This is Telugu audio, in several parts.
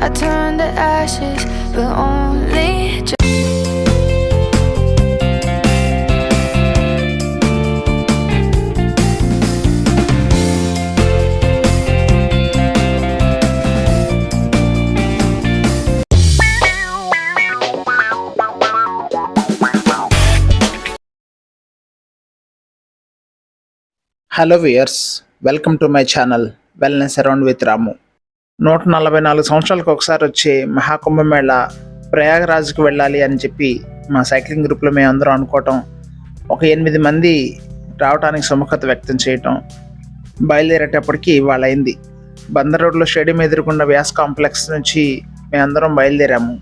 I turn to ashes, but only hello viewers, welcome to my channel wellness around with Ramu. 144 సంవత్సరాలకు ఒకసారి వచ్చే మహాకుంభమేళ ప్రయాగరాజ్కి వెళ్ళాలి అని చెప్పి మా సైక్లింగ్ గ్రూప్లో మేము అందరం అనుకోవటం, ఒక 8 మంది రావడానికి సుముఖత వ్యక్తం చేయటం, బయలుదేరేటప్పటికి ఇవాళ అయింది. బందర్ రోడ్లో స్టేడియం ఎదుర్కొన్న వ్యాస్ కాంప్లెక్స్ నుంచి మేమందరం బయలుదేరాము.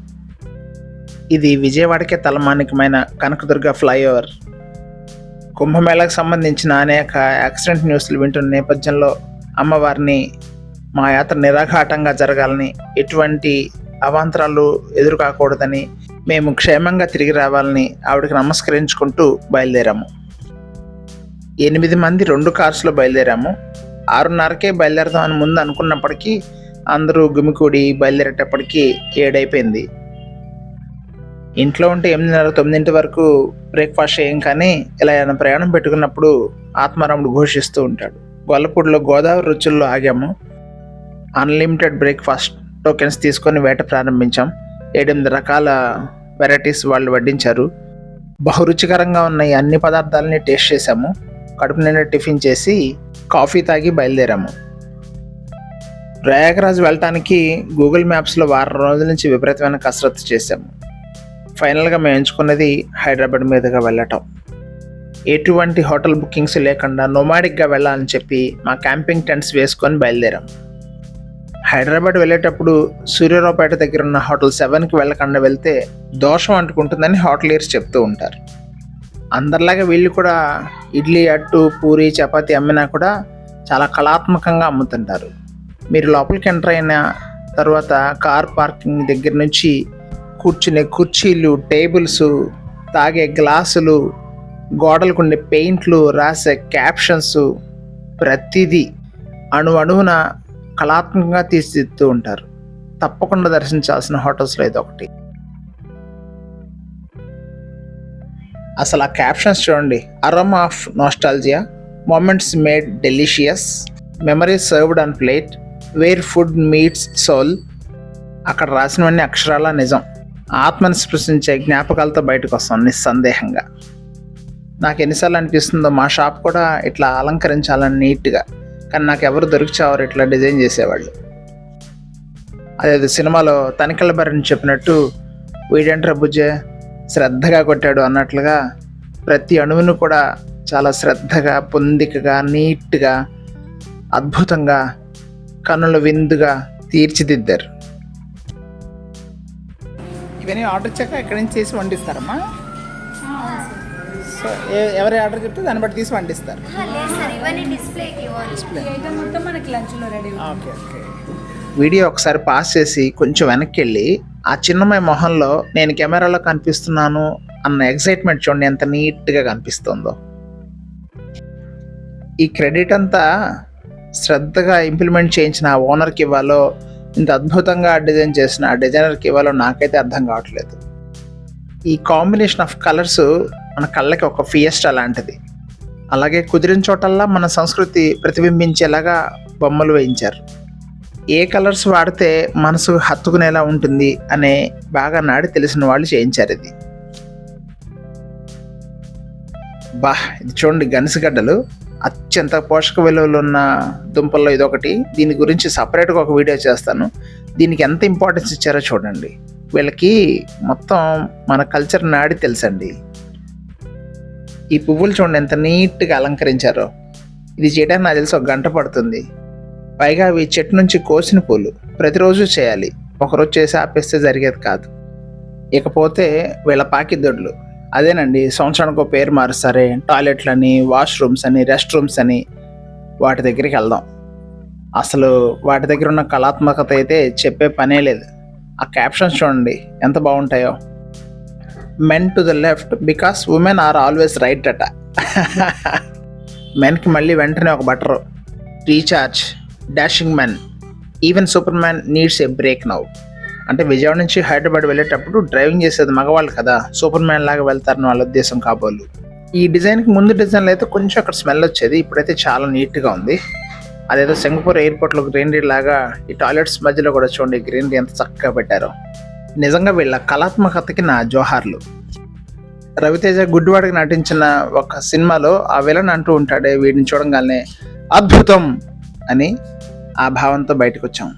ఇది విజయవాడకే తలమానికమైన కనకదుర్గ ఫ్లైఓవర్. కుంభమేళకు సంబంధించిన అనేక యాక్సిడెంట్ న్యూస్లు వింటున్న నేపథ్యంలో అమ్మవారిని మా యాత్ర నిరాఘాటంగా జరగాలని, ఎటువంటి అవాంతరాలు ఎదురుకాకూడదని, మేము క్షేమంగా తిరిగి రావాలని ఆవిడకి నమస్కరించుకుంటూ బయలుదేరాము. 8 మంది 2 కార్స్లో బయలుదేరాము. 6:30కే బయలుదేరదామని ముందు అనుకున్నప్పటికీ అందరూ గుమికూడి బయలుదేరేటప్పటికి 7 అయిపోయింది. ఇంట్లో ఉంటే 8:30-9 వరకు బ్రేక్ఫాస్ట్ చేయం, కానీ ఇలా ఏమైనా ప్రయాణం పెట్టుకున్నప్పుడు ఆత్మారాముడు ఘోషిస్తూ ఉంటాడు. గొల్లపూడిలో గోదావరి రుచుల్లో ఆగాము. అన్లిమిటెడ్ బ్రేక్ఫాస్ట్ టోకెన్స్ తీసుకొని వేట ప్రారంభించాం. 7-8 రకాల వెరైటీస్ వాళ్ళు వడ్డించారు. బహురుచికరంగా ఉన్న ఈ అన్ని పదార్థాలని టేస్ట్ చేసాము. కడుపు నిండా టిఫిన్ చేసి కాఫీ తాగి బయలుదేరాము. ప్రయాగరాజ్ వెళ్ళటానికి గూగుల్ మ్యాప్స్లో వారం రోజుల నుంచి విపరీతమైన కసరత్తు చేశాము. ఫైనల్గా మేము ఎంచుకున్నది హైదరాబాద్ మీదుగా వెళ్ళటం. ఎటువంటి హోటల్ బుకింగ్స్ లేకుండా నోమాడిక్గా వెళ్ళాలని చెప్పి మా క్యాంపింగ్ టెంట్స్ వేసుకొని బయలుదేరాం. హైదరాబాద్ వెళ్ళేటప్పుడు సూర్యారావుపేట దగ్గర ఉన్న హోటల్ 7కి వెళ్ళకుండా వెళ్తే దోషం అంటుకుంటుందని హోటలియర్స్ చెప్తూ ఉంటారు. అందరిలాగా వీళ్ళు కూడా ఇడ్లీ, అట్టు, పూరి, చపాతీ అమ్మినా కూడా చాలా కళాత్మకంగా అమ్ముతుంటారు. మీరు లోపలికి ఎంటర్ అయిన తర్వాత కార్ పార్కింగ్ దగ్గర నుంచి కూర్చునే కుర్చీలు, టేబుల్స్, తాగే గ్లాసులు, గోడలకు ఉండే పెయింట్లు, రాసే క్యాప్షన్స్, ప్రతిదీ అణువున కళాత్మకంగా తీర్చిదిద్దుతూ ఉంటారు. తప్పకుండా దర్శించాల్సిన హోటల్స్లో ఇది ఒకటి. అసలు ఆ క్యాప్షన్స్ చూడండి. Aroma of nostalgia, moments made delicious, memories served on plate, where food meets soul. అక్కడ రాసినవన్నీ అక్షరాల నిజం. ఆత్మని స్పృశించే జ్ఞాపకాలతో బయటకు వస్తాం నిస్సందేహంగా. నాకు ఎన్నిసార్లు అనిపిస్తుందో మా షాప్ కూడా ఇట్లా అలంకరించాలని నీట్గా, కానీ నాకు ఎవరు దొరికిచావారు ఇట్లా డిజైన్ చేసేవాళ్ళు. అదే సినిమాలో తనికెళ్ళ బరిని చెప్పినట్టు, వీడేంట్రా బుజ్జే శ్రద్ధగా కొట్టాడు అన్నట్లుగా ప్రతి అణువును కూడా చాలా శ్రద్ధగా, పొందికగా, నీట్గా, అద్భుతంగా, కన్నుల విందుగా తీర్చిదిద్దారు. ఇవన్నీ ఆర్డర్ ఇచ్చాక ఎక్కడి నుంచి చేసి వండిస్తారమ్మా? సో ఎవరి ఆర్డర్ చెప్తే దాన్ని బట్టి తీసి వండిస్తారు. Okay okay. వీడియో ఒకసారి పాస్ చేసి కొంచెం వెనక్కి వెళ్ళి ఆ చిన్నమ్మాయి మొహంలో నేను కెమెరాలో కనిపిస్తున్నాను అన్న ఎక్సైట్మెంట్ చూడండి, ఎంత నీట్గా కనిపిస్తుందో. ఈ క్రెడిట్ అంతా శ్రద్ధగా ఇంప్లిమెంట్ చేయించిన ఆ ఓనర్కి ఇవ్వాలో, ఇంత అద్భుతంగా డిజైన్ చేసిన ఆ డిజైనర్కి ఇవ్వాలో నాకైతే అర్థం కావట్లేదు. ఈ కాంబినేషన్ ఆఫ్ కలర్స్ మన కళ్ళకి ఒక ఫియస్టా లాంటిది. అలాగే కుదిరిన చోటల్లా మన సంస్కృతి ప్రతిబింబించేలాగా బొమ్మలు వేయించారు. ఏ కలర్స్ వాడితే మనసు హత్తుకునేలా ఉంటుంది అనే బాగా నాడి తెలిసిన వాళ్ళు చేయించారు ఇది. ఇది చూడండి, గనిసగడ్డలు అత్యంత పోషక విలువలు ఉన్న దుంపల్లో ఇదొకటి. దీని గురించి సపరేట్గా ఒక వీడియో చేస్తాను. దీనికి ఎంత ఇంపార్టెన్స్ ఇచ్చారో చూడండి. వీళ్ళకి మొత్తం మన కల్చర్ నాడి తెలుసండి. ఈ పువ్వులు చూడండి ఎంత నీట్గా అలంకరించారో. ఇది చేయడానికి నాకు తెలిసి 1 గంట పడుతుంది. పైగా అవి చెట్టు నుంచి కోసిన పూలు, ప్రతిరోజు చేయాలి. ఒకరోజు చేసి ఆపేస్తే జరిగేది కాదు. ఇకపోతే వీళ్ళ పాకిదొడ్లు, అదేనండి సంవత్సరానికి ఒక పేరు మారుస్తారే, టాయిలెట్లని, వాష్రూమ్స్ అని, రెస్ట్ రూమ్స్ అని, వాటి దగ్గరికి వెళ్దాం. అసలు వాటి దగ్గర ఉన్న కళాత్మకత అయితే చెప్పే పనే లేదు. ఆ క్యాప్షన్స్ చూడండి ఎంత బాగుంటాయో. Men to the left because women are always right అట. మెన్కి మళ్ళీ వెంటనే ఒక బటరు, recharge, dashing men, even superman needs a break now. అంటే విజయవాడ నుంచి హైదరాబాద్ వెళ్ళేటప్పుడు డ్రైవింగ్ చేసేది మగవాళ్ళు కదా, సూపర్ మ్యాన్ లాగా వెళ్తారని వాళ్ళ ఉద్దేశం కాబోలు. ఈ డిజైన్కి ముందు డిజైన్లో అయితే కొంచెం అక్కడ స్మెల్ వచ్చేది, ఇప్పుడైతే చాలా నీట్గా ఉంది. అదేదో సింగపూర్ ఎయిర్పోర్ట్లో గ్రీనరీ లాగా ఈ టాయిలెట్స్ మధ్యలో కూడా చూడండి గ్రీనరీ ఎంత చక్కగా పెట్టారో. నిజంగా వీళ్ళ కళాత్మకతకి నా జోహార్లు. రవితేజ గుడ్డివాడికి నటించిన ఒక సినిమాలో ఆ విలన్ అంటూ ఉంటాడే, వీడిని చూడంగానే అద్భుతం అని ఆ భావంతో బయటకు వచ్చాం.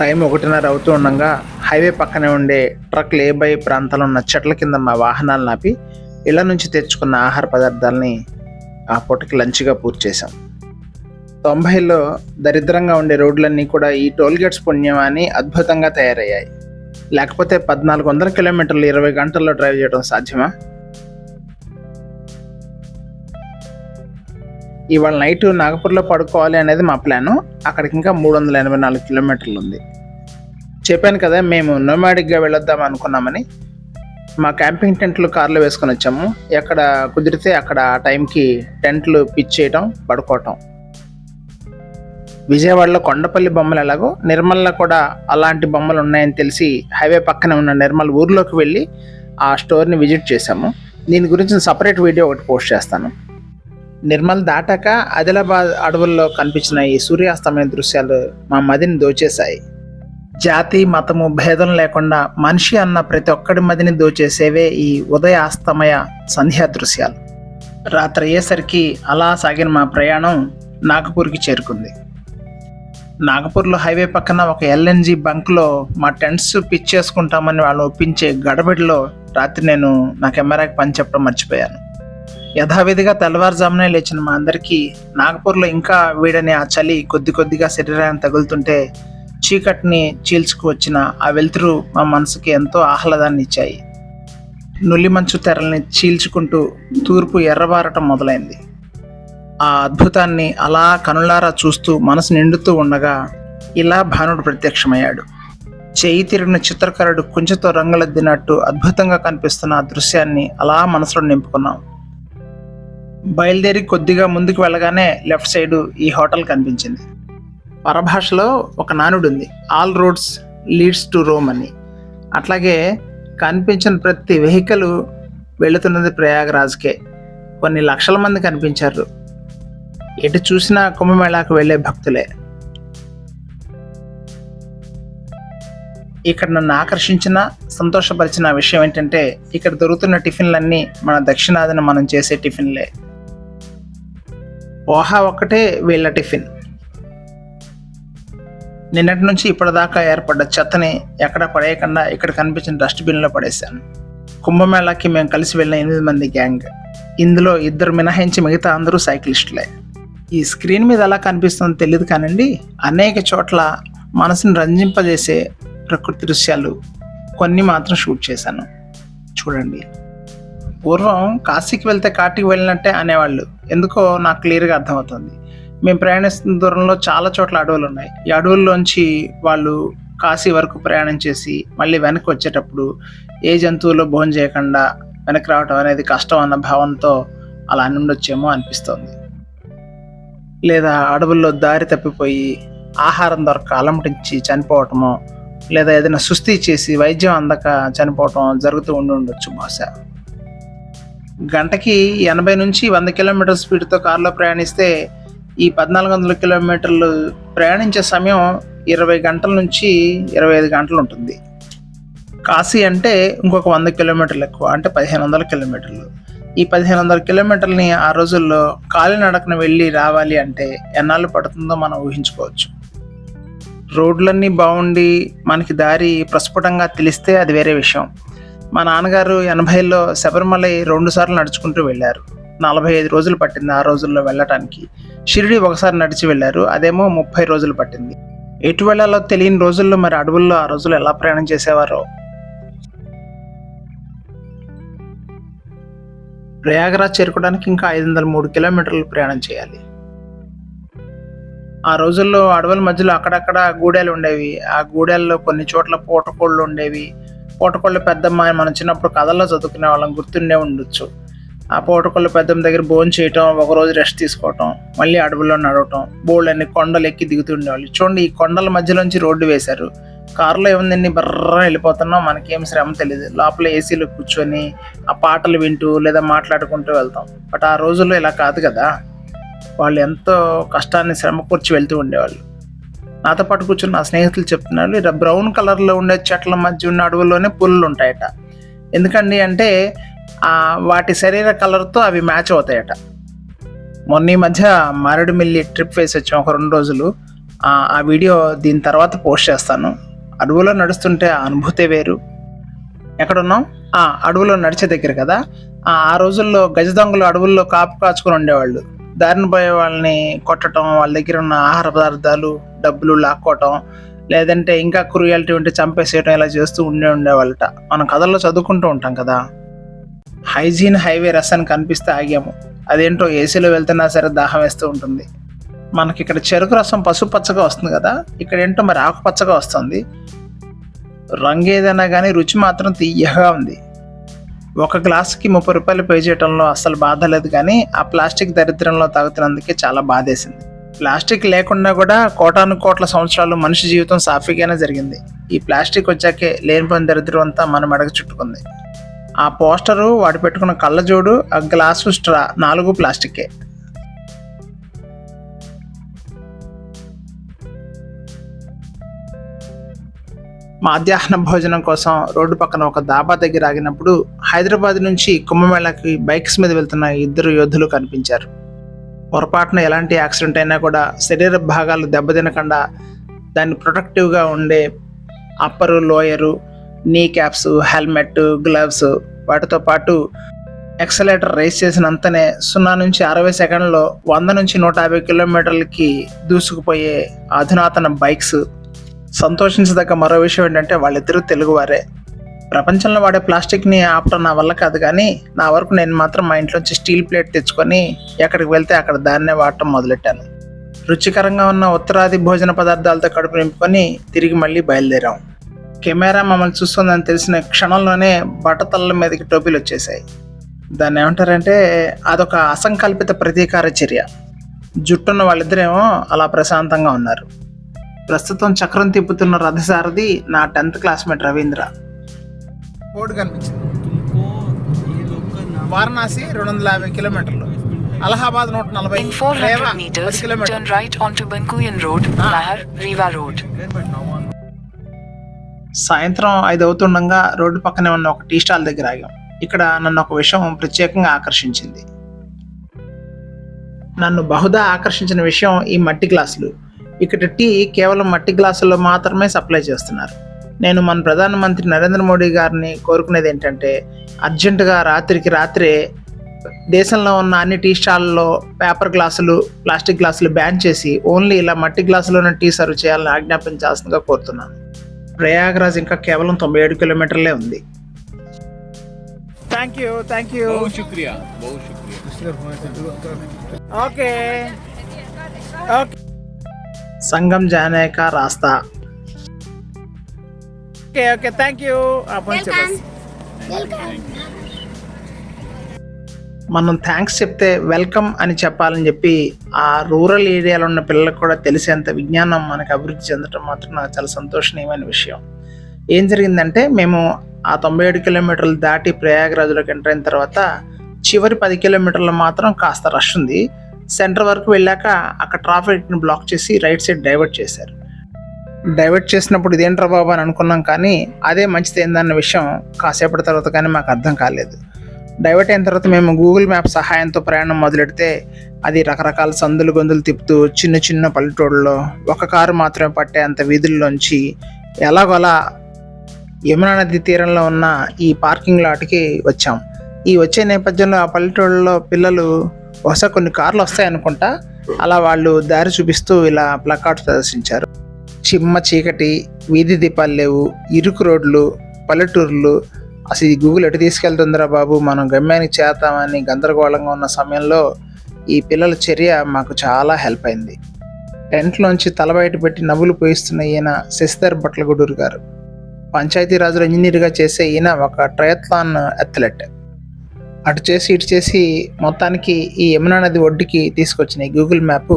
టైం 1:30 అవుతూ ఉండగా హైవే పక్కనే ఉండే ట్రక్ లేబై ప్రాంతంలో ఉన్న చెట్ల కింద మా వాహనాలను ఆపి ఇళ్ల నుంచి తెచ్చుకున్న ఆహార పదార్థాలని ఆ పూటకి లంచ్గా పూర్తి చేశాం. 90లో దరిద్రంగా ఉండే రోడ్లన్నీ కూడా ఈ టోల్గేట్స్ పుణ్యమాని అద్భుతంగా తయారయ్యాయి. లేకపోతే 1400 కిలోమీటర్లు 20 గంటల్లో డ్రైవ్ చేయడం సాధ్యమా? ఇవాళ నైట్ నాగపూర్లో పడుకోవాలి అనేది మా ప్లాను. అక్కడికి ఇంకా 384 కిలోమీటర్లు ఉంది. చెప్పాను కదా మేము నోమాడిక్గా వెళ్ళొద్దాం అనుకున్నామని. మా క్యాంపింగ్ టెంట్లు కార్లో వేసుకొని వచ్చాము. ఎక్కడ కుదిరితే అక్కడ ఆ టైంకి టెంట్లు పిచ్ చేయటం, పడుకోవటం. విజయవాడలో కొండపల్లి బొమ్మలు ఎలాగో నిర్మల్లో కూడా అలాంటి బొమ్మలు ఉన్నాయని తెలిసి హైవే పక్కనే ఉన్న నిర్మల్ ఊర్లోకి వెళ్ళి ఆ స్టోర్ని విజిట్ చేశాము. దీని గురించి సపరేట్ వీడియో ఒకటి పోస్ట్ చేస్తాను. నిర్మల్ దాటాక ఆదిలాబాద్ అడవుల్లో కనిపించిన ఈ సూర్యాస్తమయ దృశ్యాలు మా మదిని దోచేశాయి. జాతి మతము భేదం లేకుండా మనిషి అన్న ప్రతి ఒక్కడి మదిని దోచేసేవే ఈ ఉదయాస్తమయ సంధ్యా దృశ్యాలు. రాత్రి అయ్యేసరికి అలా సాగిన మా ప్రయాణం నాగపూర్కి చేరుకుంది. నాగపూర్లో హైవే పక్కన ఒక ఎల్ఎన్జి బంక్లో మా టెంట్స్ పిచ్ చేసుకుంటామని వాళ్ళు ఒప్పించే గడబడిలో రాత్రి నేను నా కెమెరాకి పని చెప్పడం మర్చిపోయాను. యథావిధిగా తెల్లవారుజామునే లేచిన మా అందరికీ నాగపూర్లో ఇంకా వీడని ఆ చలి కొద్ది కొద్దిగా శరీరాన్ని తగులుతుంటే చీకటిని చీల్చుకు వచ్చిన ఆ వెలుతురు మా మనసుకి ఎంతో ఆహ్లాదాన్ని ఇచ్చాయి. నులి మంచు తెరల్ని చీల్చుకుంటూ తూర్పు ఎర్రబారటం మొదలైంది. ఆ అద్భుతాన్ని అలా కనులారా చూస్తూ మనసు నిండుతూ ఉండగా ఇలా భానుడు ప్రత్యక్షమయ్యాడు. చేయి తిరిగిన చిత్రకారుడు కుంచెతో రంగులద్దినట్టు అద్భుతంగా కనిపిస్తున్న ఆ దృశ్యాన్ని అలా మనసులో నింపుకున్నాం. బయలుదేరి కొద్దిగా ముందుకు వెళ్ళగానే లెఫ్ట్ సైడ్ ఈ హోటల్ కనిపించింది. పరభాషలో ఒక నానుడు ఉంది, all roads leads to Rome అని. అట్లాగే కనిపించిన ప్రతి వెహికల్ వెళుతున్నది ప్రయాగరాజ్కే. కొన్ని లక్షల మంది కనిపించారు. ఎటు చూసినా కుంభమేళాకు వెళ్ళే భక్తులే. ఇక్కడ నన్ను ఆకర్షించిన సంతోషపరిచిన విషయం ఏంటంటే ఇక్కడ దొరుకుతున్న టిఫిన్లన్నీ మన దక్షిణాదిన మనం చేసే టిఫిన్లే. పోహా ఒక్కటే వీళ్ళ టిఫిన్. నిన్నటి నుంచి ఇప్పటిదాకా ఏర్పడ్డ చెత్తని ఎక్కడ పడేయకుండా ఇక్కడ కనిపించిన డస్ట్బిన్లో పడేశాను. కుంభమేళాకి మేము కలిసి వెళ్ళిన 8 మంది గ్యాంగ్. ఇందులో 2 మినహాయించి మిగతా అందరూ సైక్లిస్టులే. ఈ స్క్రీన్ మీద ఎలా కనిపిస్తుందో తెలియదు కానండి, అనేక చోట్ల మనసుని రంజింపజేసే ప్రకృతి దృశ్యాలు కొన్ని మాత్రం షూట్ చేశాను. చూడండి. పూర్వం కాశీకి వెళ్తే కాటికి వెళ్ళినట్టే అనేవాళ్ళు. ఎందుకో నాకు క్లియర్గా అర్థమవుతుంది. మేము ప్రయాణిస్తున్న దూరంలో చాలా చోట్ల అడవులు ఉన్నాయి. ఈ అడవుల్లోంచి వాళ్ళు కాశీ వరకు ప్రయాణం చేసి మళ్ళీ వెనక్కి వచ్చేటప్పుడు ఏ జంతువులు భోజనం చేయకుండా వెనక్కి రావడం అనేది కష్టం అన్న భావంతో అలా ఉండొచ్చేమో అనిపిస్తోంది. లేదా అడవుల్లో దారి తప్పిపోయి ఆహారం దొరక అలమటించి చనిపోవటమో, లేదా ఏదైనా సుస్థి చేసి వైద్యం అందక చనిపోవటం జరుగుతూ ఉండొచ్చు బహుశా. గంటకి 80 నుంచి 100 కిలోమీటర్ స్పీడ్తో కారులో ప్రయాణిస్తే ఈ 1400 కిలోమీటర్లు ప్రయాణించే సమయం 20 గంటల నుంచి 25 గంటలు ఉంటుంది. కాశీ అంటే ఇంకొక 100 కిలోమీటర్లు ఎక్కువ, అంటే 1500 కిలోమీటర్లు. ఈ 1500 కిలోమీటర్లని ఆ రోజుల్లో కాలినడకన వెళ్ళి రావాలి అంటే ఎన్నాళ్ళు పడుతుందో మనం ఊహించుకోవచ్చు. రోడ్లన్నీ బాగుండి మనకి దారి ప్రస్ఫుటంగా తెలిస్తే అది వేరే విషయం. మా నాన్నగారు 80లో శబరిమల 2 సార్లు నడుచుకుంటూ వెళ్ళారు. 45 రోజులు పట్టింది ఆ రోజుల్లో వెళ్ళటానికి. షిరిడి ఒకసారి నడిచి వెళ్ళారు, అదేమో 30 రోజులు పట్టింది. ఎటు వెళ్ళాలో తెలియని రోజుల్లో మరి అడవుల్లో ఆ రోజులు ఎలా ప్రయాణం చేసేవారో. ప్రయాగరాజ్ చేరుకోవడానికి ఇంకా 503 కిలోమీటర్లు ప్రయాణం చేయాలి. ఆ రోజుల్లో అడవుల మధ్యలో అక్కడక్కడ గూడెలు ఉండేవి. ఆ గూడెల్లో కొన్ని చోట్ల పూటకోళ్ళు ఉండేవి. పూటకోళ్ళు పెద్దమ్మ అని మనం చిన్నప్పుడు కథల్లో చదువుకునే వాళ్ళం, గుర్తుండే ఉండొచ్చు. ఆ పూటకోళ్ళు పెద్దమ్మ దగ్గర భోజనం చేయటం, ఒకరోజు రెస్ట్ తీసుకోవటం, మళ్ళీ అడవుల్లో నడవటం, బోల్డన్ని కొండలు ఎక్కి దిగుతుండేవాళ్ళు. చూడండి, ఈ కొండల మధ్యలోంచి రోడ్డు వేశారు. కారులో ఏముందండి, బర్ర వెళ్ళిపోతున్నాం, మనకేం శ్రమ తెలియదు. లోపల ఏసీలో కూర్చొని ఆ పాటలు వింటూ లేదా మాట్లాడుకుంటూ వెళ్తాం. బట్ ఆ రోజుల్లో ఇలా కాదు కదా. వాళ్ళు ఎంతో కష్టాన్ని శ్రమ కూర్చి వెళ్తూ ఉండేవాళ్ళు. నాతో పాటు కూర్చుని నా స్నేహితులు చెప్తున్నారు, ఇలా బ్రౌన్ కలర్లో ఉండే చెట్ల మధ్య ఉన్న అడవుల్లోనే పులులు ఉంటాయట. ఎందుకండి అంటే వాటి శరీర కలర్తో అవి మ్యాచ్ అవుతాయట. మొన్న ఈ మధ్య మారేడుమిల్లి ట్రిప్ వేసి వచ్చాం ఒక 2 రోజులు. ఆ వీడియో దీని తర్వాత పోస్ట్ చేస్తాను. అడవులో నడుస్తుంటే ఆ అనుభూతే వేరు. ఎక్కడున్నాం? అడవులో నడిచే దగ్గర కదా. ఆ రోజుల్లో గజ దొంగలు అడవుల్లో కాపు కాచుకొని ఉండేవాళ్ళు. దారిన పోయే వాళ్ళని కొట్టడం, వాళ్ళ దగ్గర ఉన్న ఆహార పదార్థాలు, డబ్బులు లాక్కోవటం, లేదంటే ఇంకా క్రూయాలిటీ ఉంటే చంపేసేయటం, ఇలా చేస్తూ ఉండేవాళ్ళట. మనం కథల్లో చదువుకుంటూ ఉంటాం కదా. హైజీన్ హైవే రసాన్ని కనిపిస్తే ఆగాము. అదేంటో ఏసీలో వెళ్తున్నా సరే దాహం వేస్తూ ఉంటుంది. మనకి ఇక్కడ చెరుకు రసం పసుపు పచ్చగా వస్తుంది కదా, ఇక్కడ ఏంటో మరి ఆకుపచ్చగా వస్తుంది. రంగు ఏదైనా కానీ రుచి మాత్రం తీయగా ఉంది. ఒక గ్లాసుకి 30 రూపాయలు పే చేయడంలో అస్సలు బాధ లేదు, కానీ ఆ ప్లాస్టిక్ దరిద్రంలో తాగుతున్నందుకే చాలా బాధేసింది. ప్లాస్టిక్ లేకుండా కూడా కోటాను కోట్ల సంవత్సరాలు మనిషి జీవితం సాఫీగానే జరిగింది. ఈ ప్లాస్టిక్ వచ్చాకే లేనిపోయిన దరిద్రం అంతా మన మెడకు చుట్టుకుంది. ఆ పోస్టరు, వాడు పెట్టుకున్న కళ్ళజోడు, ఆ గ్లాసు, స్ట్రా 4 ప్లాస్టికే. మధ్యాహ్న భోజనం కోసం రోడ్డు పక్కన ఒక దాబా దగ్గర ఆగినప్పుడు హైదరాబాద్ నుంచి కుంభమేళాకి బైక్స్ మీద వెళ్తున్న 2 యోధులు కనిపించారు. పొరపాటున ఎలాంటి యాక్సిడెంట్ అయినా కూడా శరీర భాగాలు దెబ్బతినకుండా దాన్ని ప్రొటెక్టివ్గా ఉండే అప్పరు, లోయరు, నీ క్యాప్స్, హెల్మెట్, గ్లవ్స్, వాటితో పాటు ఎక్సలేటర్ రేస్ చేసినంతనే 0 నుంచి 60 సెకండ్లో 100 నుంచి 150 కిలోమీటర్లకి దూసుకుపోయే అధునాతన బైక్స్. సంతోషించదగ్గ మరో విషయం ఏంటంటే వాళ్ళిద్దరూ తెలుగువారే. ప్రపంచంలో వాడే ప్లాస్టిక్ని ఆపటం నా వల్ల కాదు, కానీ నా వరకు నేను మాత్రం మా ఇంట్లోంచి స్టీల్ ప్లేట్ తెచ్చుకొని ఎక్కడికి వెళ్తే అక్కడ దాన్నే వాడటం మొదలెట్టాను. రుచికరంగా ఉన్న ఉత్తరాది భోజన పదార్థాలతో కడుపు నింపుకొని తిరిగి మళ్ళీ బయలుదేరాం. కెమెరా మమ్మల్ని చూస్తుందని తెలిసిన క్షణంలోనే బట్టతల్ల మీదకి టోపీలు వచ్చేసాయి. దాన్ని ఏమంటారంటే అదొక అసంకల్పిత ప్రతీకార చర్య. జుట్టున్న వాళ్ళిద్దరేమో అలా ప్రశాంతంగా ఉన్నారు. ప్రస్తుతం చక్రం తిప్పుతున్న రథసారథి నా 10th క్లాస్మేట్ రవీంద్ర. బోర్డు కనిపించింది. వారణాసి 250 కిలోమీటర్లు, Allahabad 140, In 400 meters, turn right onto Bankuyan Road, Nahar, Riva Road. సాయంత్రం 5 అవుతుండగా రోడ్డు పక్కనే ఉన్న ఒక టీ స్టాల్ దగ్గర ఆగాం. ఇక్కడ నన్ను ఒక విషయం ప్రత్యేకంగా ఆకర్షించింది. నన్ను బహుదా ఆకర్షించిన విషయం ఈ మట్టి గ్లాసులు. ఇక్కడ టీ కేవలం మట్టి గ్లాసుల్లో మాత్రమే సప్లై చేస్తున్నారు. నేను మన ప్రధానమంత్రి నరేంద్ర మోడీ గారిని కోరుకునేది ఏంటంటే, అర్జెంటుగా రాత్రికి రాత్రే దేశంలో ఉన్న అన్ని టీ స్టాల్లో పేపర్ గ్లాసులు, ప్లాస్టిక్ గ్లాసులు బ్యాన్ చేసి ఓన్లీ ఇలా మట్టి గ్లాసులోనే టీ సర్వ్ చేయాలని ఆజ్ఞాపించాల్సిందిగా కోరుతున్నాను. ప్రయాగరాజ్ ఇంకా కేవలం 97 కిలోమీటర్లే ఉంది. Thank you. ఓకే. సంగం జానే కా రాస్తా. Okay, thank you. మనం థ్యాంక్స్ చెప్తే వెల్కమ్ అని చెప్పాలని చెప్పి ఆ రూరల్ ఏరియాలో ఉన్న పిల్లలకు కూడా తెలిసేంత విజ్ఞానం మనకు అభివృద్ధి చెందడం మాత్రం నాకు చాలా సంతోషనీయమైన విషయం. ఏం జరిగిందంటే, మేము ఆ 97 కిలోమీటర్లు దాటి ప్రయాగరాజ్లోకి ఎంటర్ అయిన తర్వాత చివరి 10 కిలోమీటర్లు మాత్రం కాస్త రష్ ఉంది. సెంటర్ వరకు వెళ్ళాక అక్కడ ట్రాఫిక్ని బ్లాక్ చేసి రైట్ సైడ్ డైవర్ట్ చేశారు. డైవర్ట్ చేసినప్పుడు ఇదేంట్రా బాబు అని అనుకున్నాం, కానీ అదే మంచిది ఏందన్న విషయం కాసేపటి తర్వాత కానీ మాకు అర్థం కాలేదు. డైవర్ట్ అయిన తర్వాత మేము గూగుల్ మ్యాప్ సహాయంతో ప్రయాణం మొదలెడితే అది రకరకాల సందులు గొంతులు తిప్పుతూ చిన్న చిన్న పల్లెటూళ్ళలో ఒక కారు మాత్రమే పట్టే అంత వీధుల్లోంచి ఎలాగోలా యమునా నది తీరంలో ఉన్న ఈ పార్కింగ్ లాట్కి వచ్చాం. ఈ వచ్చే నేపథ్యంలో ఆ పల్లెటూళ్ళలో పిల్లలు బహుశా కొన్ని కార్లు వస్తాయనుకుంటా, అలా వాళ్ళు దారి చూపిస్తూ ఇలా ప్లకార్డ్స్ ప్రదర్శించారు. చిమ్మ చీకటి, వీధి దీపాలు లేవు, ఇరుకు రోడ్లు, పల్లెటూర్లు, అసలు ఈ గూగుల్ ఎటు తీసుకెళ్తుందిరా బాబు, మనం గమ్యానికి చేద్దామని గందరగోళంగా ఉన్న సమయంలో ఈ పిల్లల చర్య మాకు చాలా హెల్ప్ అయింది. టెంట్లోంచి తల బయట పెట్టి నవ్వులు పోయిస్తున్న ఈయన శశిధర్ బట్లగూడూరు గారు. పంచాయతీరాజులో ఇంజనీర్గా చేసే ఈయన ఒక ట్రయథ్లాన్ అథ్లెట్. అటు చేసి ఇటు చేసి మొత్తానికి ఈ యమునా నది ఒడ్డుకి తీసుకొచ్చిన ఈ గూగుల్ మ్యాప్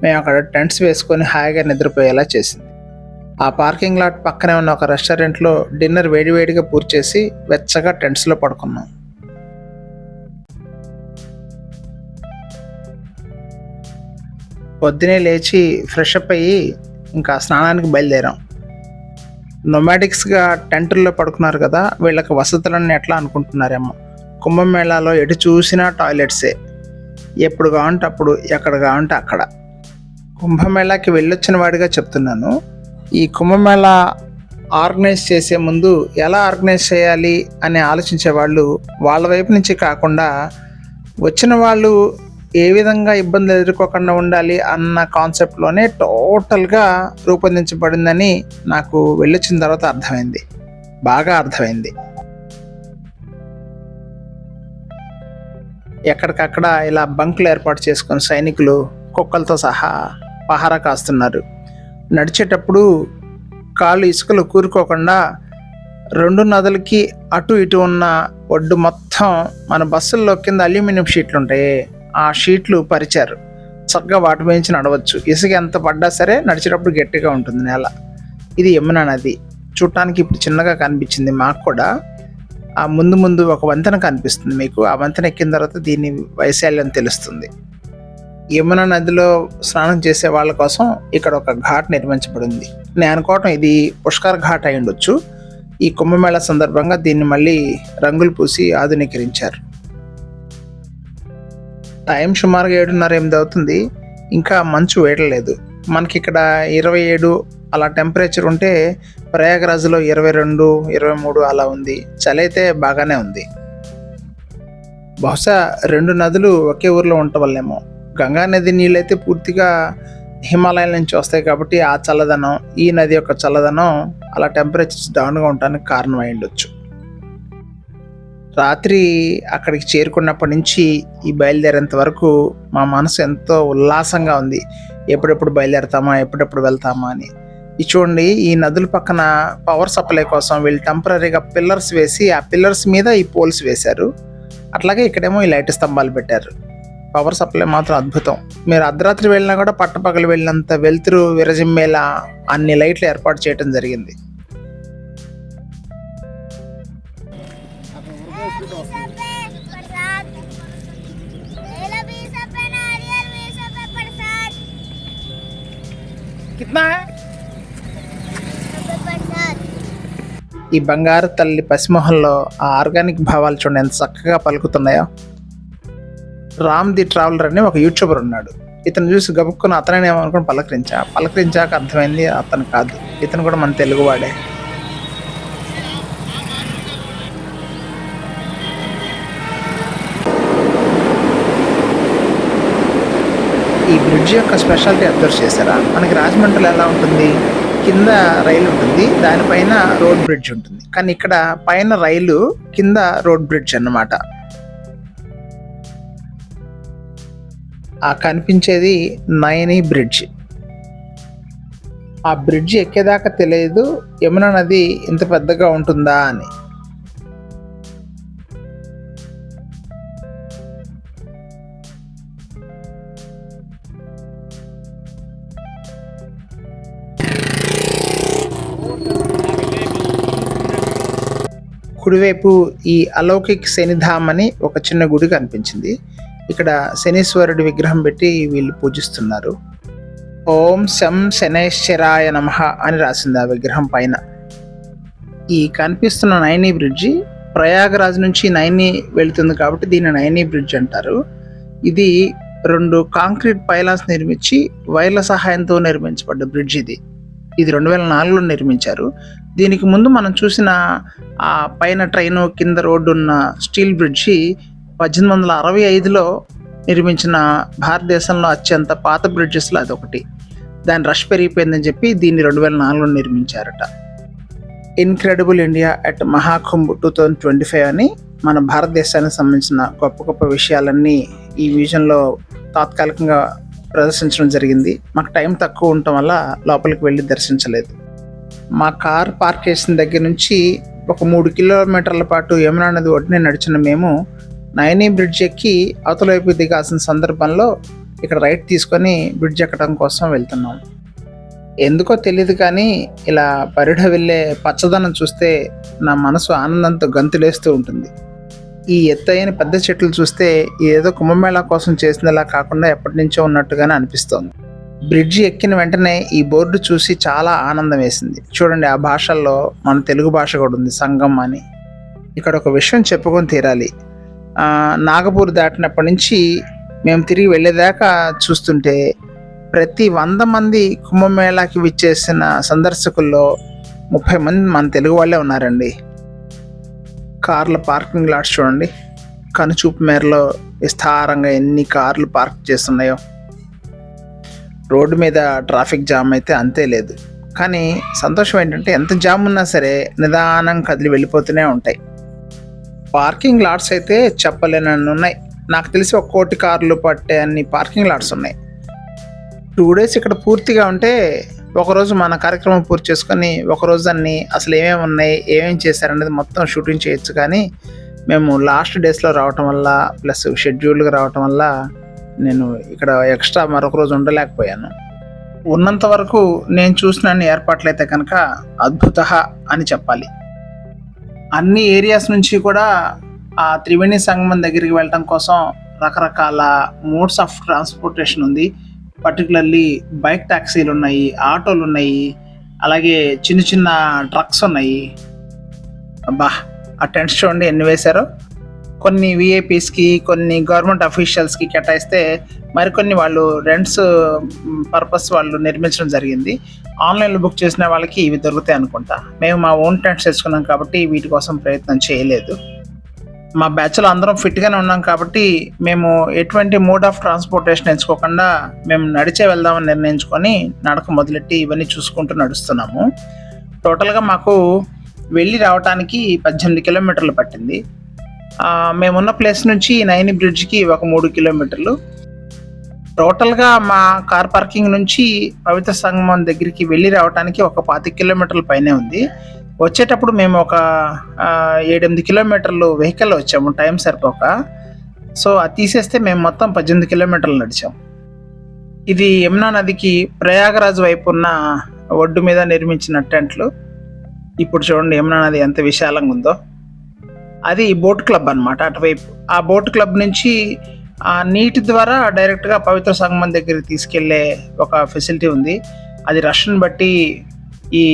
మేము అక్కడ టెంట్స్ వేసుకొని హాయిగా నిద్రపోయేలా చేసింది. ఆ పార్కింగ్ లాట్ పక్కనే ఉన్న ఒక రెస్టారెంట్లో డిన్నర్ వేడివేడిగా పూర్తి చేసి వెచ్చగా టెంట్స్లో పడుకున్నాం. పొద్దునే లేచి ఫ్రెష్ అప్ అయ్యి ఇంకా స్నానానికి బయలుదేరాం. నొమాటిక్స్గా టెంటుల్లో పడుకున్నారు కదా, వీళ్ళకి వసతులన్నీ ఎట్లా అనుకుంటున్నారేమో. కుంభమేళాలో ఎటు చూసినా టాయిలెట్సే, ఎప్పుడు కావంటే అప్పుడు, ఎక్కడ కావంటే అక్కడ. కుంభమేళాకి వెళ్ళొచ్చిన వాడిగా చెప్తున్నాను, ఈ కుంభమేళా ఆర్గనైజ్ చేసే ముందు ఎలా ఆర్గనైజ్ చేయాలి అని ఆలోచించే వాళ్ళు వాళ్ళ వైపు నుంచి కాకుండా వచ్చిన వాళ్ళు ఏ విధంగా ఇబ్బందులు ఎదుర్కోకుండా ఉండాలి అన్న కాన్సెప్ట్లోనే టోటల్గా రూపొందించబడిందని నాకు వెళ్ళొచ్చిన తర్వాత అర్థమైంది, బాగా అర్థమైంది. ఎక్కడికక్కడ ఇలా బంకులు ఏర్పాటు చేసుకొని సైనికులు కుక్కలతో సహా పహారా కాస్తున్నారు. నడిచేటప్పుడు కాళ్ళు ఇసుకలు కూరుకోకుండా 2 నదులకి అటు ఇటు ఉన్న ఒడ్డు మొత్తం మన బస్సుల్లో కింద అల్యూమినియం షీట్లు ఉంటాయి, ఆ షీట్లు పరిచారు. చక్కగా వాటి మించి నడవచ్చు. ఇసుక ఎంత పడ్డా సరే నడిచేటప్పుడు గట్టిగా ఉంటుంది నేల. ఇది యమునా నది. చూడటానికి ఇప్పుడు చిన్నగా కనిపించింది మాకు కూడా. ఆ ముందు ముందు ఒక వంతెన కనిపిస్తుంది మీకు. ఆ వంతెన ఎక్కిన తర్వాత దీని వైశాల్యం తెలుస్తుంది. యమునా నదిలో స్నానం చేసే వాళ్ళ కోసం ఇక్కడ ఒక ఘాట్ నిర్మించబడింది. నేను అనుకోవటం ఇది పుష్కర్ ఘాట్ అయి ఉండొచ్చు. ఈ కుంభమేళా సందర్భంగా దీన్ని మళ్ళీ రంగులు పూసి ఆధునీకరించారు. టైం సుమారుగా 7:30-8 అవుతుంది. ఇంకా మంచు వేయలేదు. మనకి ఇక్కడ 27 అలా టెంపరేచర్ ఉంటే ప్రయాగరాజ్లో 22-23 అలా ఉంది. చలి అయితే బాగానే ఉంది. బహుశా 2 నదులు ఒకే ఊర్లో ఉండటం వల్లేమో. గంగా నది నీళ్ళైతే పూర్తిగా హిమాలయాల నుంచి వస్తాయి కాబట్టి ఆ చల్లదనం, ఈ నది యొక్క చల్లదనం అలా టెంపరేచర్స్ డౌన్గా ఉండడానికి కారణం అయి ఉండొచ్చు. రాత్రి అక్కడికి చేరుకున్నప్పటి నుంచి ఈ బయలుదేరేంత వరకు మా మనసు ఎంతో ఉల్లాసంగా ఉంది. ఎప్పుడెప్పుడు బయలుదేరతామా, ఎప్పుడెప్పుడు వెళ్తామా అని. ఇది చూడండి, ఈ నదుల పక్కన పవర్ సప్లై కోసం వీళ్ళు టెంపరీగా పిల్లర్స్ వేసి ఆ పిల్లర్స్ మీద ఈ పోల్స్ వేశారు. అట్లాగే ఇక్కడేమో ఈ లైట్ స్తంభాలు పెట్టారు. పవర్ సప్లై మాత్రం అద్భుతం. మీరు అర్ధరాత్రి వెళ్ళినా కూడా పట్టపగలు వెళ్ళినంత వెలుతురు విరజిమ్మేలా అన్ని లైట్లు ఏర్పాటు చేయడం జరిగింది. ఈ బంగారు తల్లి పసిమొహంలో ఆ ఆర్గానిక్ భావాలు చూడండి ఎంత చక్కగా పలుకుతున్నాయో. రామ్ ది ట్రావెలర్ అని ఒక యూట్యూబర్ ఉన్నాడు. ఇతను చూసి గబుక్కుని అతనేమో అనుకుని పలకరించాక అర్థమైంది అతను కాదు, ఇతను కూడా మన తెలుగువాడే. ఈ బ్రిడ్జ్ యొక్క స్పెషాలిటీ అబ్జర్వ్ చేశారా? మనకి రాజమండ్రిలో ఎలా ఉంటుంది, కింద రైలు ఉంటుంది, దానిపైన రోడ్ బ్రిడ్జ్ ఉంటుంది. కానీ ఇక్కడ పైన రైలు, కింద రోడ్ బ్రిడ్జ్ అన్నమాట. ఆ కనిపించేది నయని బ్రిడ్జ్. ఆ బ్రిడ్జ్ ఎక్కేదాకా తెలియదు యమునా నది ఇంత పెద్దగా ఉంటుందా అని. కుడివైపు ఈ అలౌకిక్ శనిధామ్ అని ఒక చిన్న గుడి కనిపించింది. ఇక్కడ శనీశ్వరుడి విగ్రహం పెట్టి వీళ్ళు పూజిస్తున్నారు. ఓం శం శనైశ్చరాయ నమః అని రాసింది ఆ విగ్రహం పైన. ఈ కనిపిస్తున్న నైని బ్రిడ్జి ప్రయాగరాజ్ నుంచి నైని వెళుతుంది కాబట్టి దీన్ని నైని బ్రిడ్జ్ అంటారు. ఇది 2 కాంక్రీట్ పైలాన్స్ నిర్మించి వైర్ల సహాయంతో నిర్మించబడ్డ బ్రిడ్జ్ ఇది. ఇది 2004లో నిర్మించారు. దీనికి ముందు మనం చూసిన ఆ పైన ట్రైను కింద రోడ్డు ఉన్న స్టీల్ బ్రిడ్జి 1865లో నిర్మించిన భారతదేశంలో అత్యంత పాత బ్రిడ్జెస్లో అదొకటి. దాని రష్ పెరిగిపోయిందని చెప్పి దీన్ని 2004లో నిర్మించారట. ఇన్క్రెడిబుల్ ఇండియా అట్ మహాకుంభ్ 2025 అని మన భారతదేశానికి సంబంధించిన గొప్ప గొప్ప విషయాలన్నీ ఈ మ్యూజియంలో తాత్కాలికంగా ప్రదర్శించడం జరిగింది. మాకు టైం తక్కువ ఉండటం వల్ల లోపలికి వెళ్ళి దర్శించలేదు. మా కార్ పార్క్ చేసిన దగ్గర నుంచి ఒక 3 కిలోమీటర్ల పాటు యమునా నది ఒడ్డునే నడిచిన మేము నైనీ బ్రిడ్జ్ ఎక్కి అవతల వైపు దిగాల్సిన సందర్భంలో ఇక్కడ రైట్ తీసుకొని బ్రిడ్జ్ ఎక్కడం కోసం వెళ్తున్నాం. ఎందుకో తెలియదు కానీ ఇలా పరిఢ వెళ్ళే పచ్చదనం చూస్తే నా మనసు ఆనందంతో గంతులేస్తూ ఉంటుంది. ఈ ఎత్తైన పెద్ద చెట్లు చూస్తే ఏదో కుంభమేళా కోసం చేసినలా కాకుండా ఎప్పటి నుంచో ఉన్నట్టుగానే అనిపిస్తోంది. బ్రిడ్జి ఎక్కిన వెంటనే ఈ బోర్డు చూసి చాలా ఆనందం వేసింది. చూడండి, ఆ భాషల్లో మన తెలుగు భాష కూడా ఉంది, సంగం అని. ఇక్కడ ఒక విషయం చెప్పుకొని తీరాలి. నాగపూర్ దాటినప్పటి నుంచి మేము తిరిగి వెళ్ళేదాకా చూస్తుంటే ప్రతి 100 మంది కుంభమేళాకి విచ్చేసిన సందర్శకుల్లో 30 మంది మన తెలుగు వాళ్ళే ఉన్నారండి. కార్ల పార్కింగ్ లాట్స్ చూడండి, కనుచూపు మేరలో విస్తారంగా ఎన్ని కార్లు పార్క్ చేస్తున్నాయో. రోడ్డు మీద ట్రాఫిక్ జామ్ అయితే అంతే లేదు. కానీ సంతోషం ఏంటంటే ఎంత జామ్ ఉన్నా సరే నిదానం కదిలి వెళ్ళిపోతూనే ఉంటాయి. పార్కింగ్ లాట్స్ అయితే చెప్పలేనన్ని ఉన్నాయి. నాకు తెలిసి 1 కోటి కార్లు పట్టే అన్ని పార్కింగ్ లాట్స్ ఉన్నాయి. 2 days ఇక్కడ పూర్తిగా ఉంటే ఒకరోజు మన కార్యక్రమం పూర్తి చేసుకొని ఒకరోజు అన్ని అసలు ఏమేమి ఉన్నాయి, ఏమేమి చేశారనేది మొత్తం షూటింగ్ చేయొచ్చు. కానీ మేము లాస్ట్ డేస్లో రావటం వల్ల ప్లస్ షెడ్యూల్గా రావటం వల్ల నేను ఇక్కడ ఎక్స్ట్రా మరొక రోజు ఉండలేకపోయాను. ఉన్నంత వరకు నేను చూసిన అన్ని ఏర్పాట్లు అయితే కనుక అద్భుత అని చెప్పాలి. అన్ని ఏరియాస్ నుంచి కూడా ఆ త్రివేణి సంగమం దగ్గరికి వెళ్ళటం కోసం రకరకాల మోడ్స్ ఆఫ్ ట్రాన్స్పోర్టేషన్ ఉంది. పర్టికులర్లీ బైక్ ట్యాక్సీలు ఉన్నాయి, ఆటోలు ఉన్నాయి, అలాగే చిన్న చిన్న ట్రక్స్ ఉన్నాయి. అబ్బా, ఆ టెంట్స్ చూడండి ఎన్ని వేశారో. కొన్ని విఐపీస్కి, కొన్ని గవర్నమెంట్ అఫీషియల్స్కి కేటాయిస్తే మరికొన్ని వాళ్ళు రెంట్స్ పర్పస్ వాళ్ళు నిర్మించడం జరిగింది. ఆన్లైన్లో బుక్ చేసిన వాళ్ళకి ఇవి దొరుకుతాయి అనుకుంటా. మేము మా ఓన్ టెంట్స్ తెచ్చుకున్నాం కాబట్టి వీటి కోసం ప్రయత్నం చేయలేదు. మా బ్యాచ్లో అందరం ఫిట్గానే ఉన్నాం కాబట్టి మేము ఎటువంటి మోడ్ ఆఫ్ ట్రాన్స్పోర్టేషన్ ఎంచుకోకుండా మేము నడిచే వెళ్దామని నిర్ణయించుకొని నడక మొదలెట్టి ఇవన్నీ చూసుకుంటూ నడుస్తున్నాము. టోటల్గా మాకు వెళ్ళి రావడానికి 18 కిలోమీటర్లు పట్టింది. మేమున్న ప్లేస్ నుంచి నైని బ్రిడ్జ్కి ఒక 3 కిలోమీటర్లు. టోటల్గా మా కార్ పార్కింగ్ నుంచి పవిత్ర సంగమం దగ్గరికి వెళ్ళి రావడానికి ఒక 25 కిలోమీటర్ల పైనే ఉంది. వచ్చేటప్పుడు మేము ఒక 7-8 కిలోమీటర్లు వెహికల్లో వచ్చాము, టైం సరిపోక. సో అది తీసేస్తే మేము మొత్తం 18 కిలోమీటర్లు నడిచాం. ఇది యమునా నదికి ప్రయాగరాజ్ వైపు ఉన్న ఒడ్డు మీద నిర్మించిన టెంట్లు. ఇప్పుడు చూడండి యమునా నది ఎంత విశాలంగా ఉందో. అది బోట్ క్లబ్ అన్నమాట అటువైపు. ఆ బోట్ క్లబ్ నుంచి ఆ నీటి ద్వారా డైరెక్ట్గా పవిత్ర సంగమం దగ్గరికి తీసుకెళ్లే ఒక ఫెసిలిటీ ఉంది. అది రష్ని బట్టి ఈ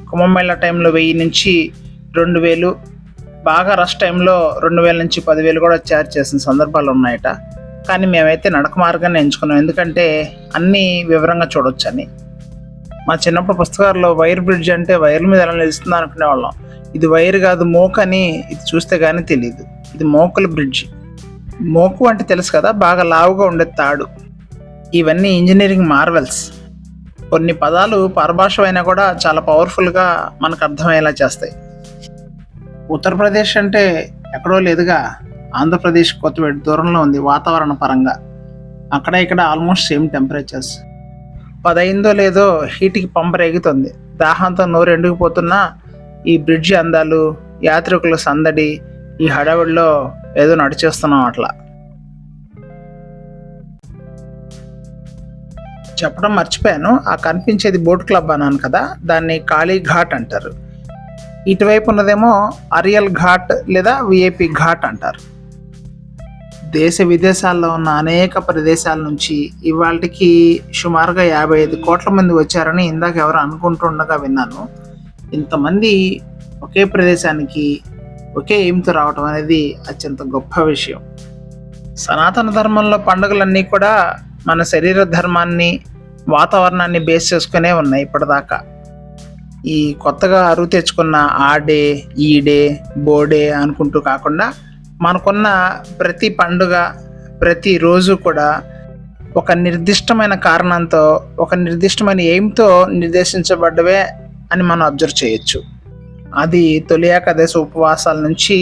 కుంభమేళా టైంలో 1000 నుంచి 2000, బాగా రష్ టైంలో 2000 నుంచి 10,000 కూడా ఛార్జ్ చేసిన సందర్భాలు ఉన్నాయట. కానీ మేమైతే నడక మార్గాన్ని ఎంచుకున్నాం, ఎందుకంటే అన్నీ వివరంగా చూడొచ్చని. మా చిన్నప్పుడు పుస్తకాల్లో వైర్ బ్రిడ్జ్ అంటే వైర్ల మీద ఎలా నిలుస్తుందో అనుకునేవాళ్ళం. ఇది వైర్ కాదు, మోక్ అని ఇది చూస్తే కానీ తెలియదు. ఇది మోకుల బ్రిడ్జ్. మోకు అంటే తెలుసు కదా, బాగా లావుగా ఉండే తాడు. ఇవన్నీ ఇంజనీరింగ్ మార్వెల్స్. కొన్ని పదాలు పరభాష అయినా కూడా చాలా పవర్ఫుల్గా మనకు అర్థమయ్యేలా చేస్తాయి. ఉత్తరప్రదేశ్ అంటే ఎక్కడో లేదుగా, ఆంధ్రప్రదేశ్ కొత్త దూరంలో ఉంది వాతావరణ పరంగా. అక్కడ ఇక్కడ ఆల్మోస్ట్ సేమ్ టెంపరేచర్స్. 10 అయిందో లేదో హీట్కి పంపరేగుతుంది. దాహంతో నోరు ఎండుకుపోతున్నా ఈ బ్రిడ్జి అందాలు, యాత్రికుల సందడి, ఈ హడావిడిలో ఏదో నడిచేస్తున్నాం. అట్లా చెప్పడం మర్చిపోయాను. ఆ కనిపించేది బోట్ క్లబ్ అన్నాను కదా, దాన్ని కాళీ ఘాట్ అంటారు. ఇటువైపు ఉన్నదేమో అరియల్ ఘాట్ లేదా విఐపి ఘాట్ అంటారు. దేశ విదేశాల్లో ఉన్న అనేక ప్రదేశాల నుంచి ఇవాళకి సుమారుగా 55 కోట్ల మంది వచ్చారని ఇందాక ఎవరు అనుకుంటుండగా విన్నాను. ఇంతమంది ఒకే ప్రదేశానికి ఒకే ఎయిమ్తో రావటం అనేది అత్యంత గొప్ప విషయం. సనాతన ధర్మంలో పండుగలన్నీ కూడా మన శరీర ధర్మాన్ని, వాతావరణాన్ని బేస్ చేసుకునే ఉన్నాయి ఇప్పటిదాకా. ఈ కొత్తగా అరువు తెచ్చుకున్న ఆ డే, ఈ డే, బోడే అనుకుంటూ కాకుండా మనకున్న ప్రతి పండుగ, ప్రతి రోజు కూడా ఒక నిర్దిష్టమైన కారణంతో, ఒక నిర్దిష్టమైన ఎయిమ్తో నిర్దేశించబడ్డవే అని మనం అబ్జర్వ్ చేయొచ్చు. అది తొలి ఏకాదశి ఉపవాసాల నుంచి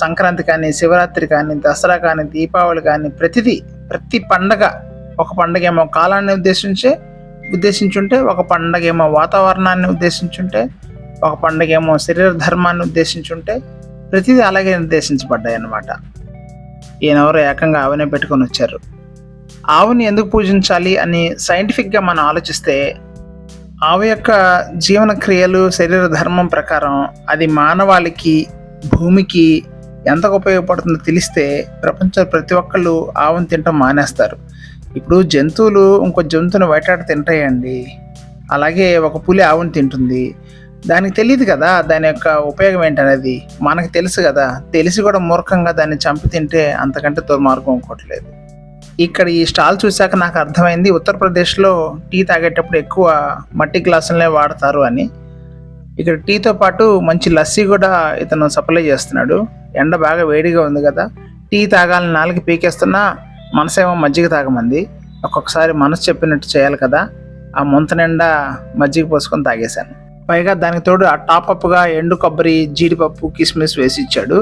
సంక్రాంతి కానీ, శివరాత్రి కానీ, దసరా కానీ, దీపావళి కానీ ప్రతి పండగ, ఒక పండగ ఏమో కాలాన్ని ఉద్దేశించుంటే, ఒక పండగ ఏమో వాతావరణాన్ని ఉద్దేశించుంటే, ఒక పండగ ఏమో శరీర ధర్మాన్ని ఉద్దేశించుంటే, ప్రతిదీ అలాగే నిర్దేశించబడ్డాయి అన్నమాట. ఈయనెవరో ఏకంగా ఆవునే పెట్టుకొని వచ్చారు. ఆవుని ఎందుకు పూజించాలి అని సైంటిఫిక్గా మనం ఆలోచిస్తే, ఆవు యొక్క జీవన క్రియలు, శరీర ధర్మం ప్రకారం అది మానవాళికి, భూమికి ఎంతకు ఉపయోగపడుతుందో తెలిస్తే ప్రపంచంలో ప్రతి ఒక్కళ్ళు ఆవును తినటం మానేస్తారు. ఇప్పుడు జంతువులు ఇంకో జంతువుని వేటాడి తింటాయండి. అలాగే ఒక పులి ఆవుని తింటుంది. దానికి తెలియదు కదా దాని యొక్క ఉపయోగం ఏంటనేది. మనకు తెలుసు కదా, తెలిసి కూడా మూర్ఖంగా దాన్ని చంపి తింటే అంతకంటే దుర్మార్గం ఇంకోట్లేదు. ఇక్కడ ఈ స్టాల్ చూశాక నాకు అర్థమైంది, ఉత్తరప్రదేశ్లో టీ తాగేటప్పుడు ఎక్కువ మట్టి గ్లాసులనే వాడతారు అని. ఇక్కడ టీతో పాటు మంచి లస్సీ కూడా ఇతను సప్లై చేస్తున్నాడు. ఎండ బాగా వేడిగా ఉంది కదా, టీ తాగాలని నాలుగు పీకేస్తున్నా మనసేమో మజ్జిగ తాగమంది. ఒక్కొక్కసారి మనసు చెప్పినట్టు చేయాలి కదా, ఆ ముంత నిండా మజ్జిగ పోసుకొని తాగేశాను. పైగా దానికి తోడు ఆ టాపప్గా ఎండు కొబ్బరి, జీడిపప్పు, కిస్మిస్ వేసి ఇచ్చాడు.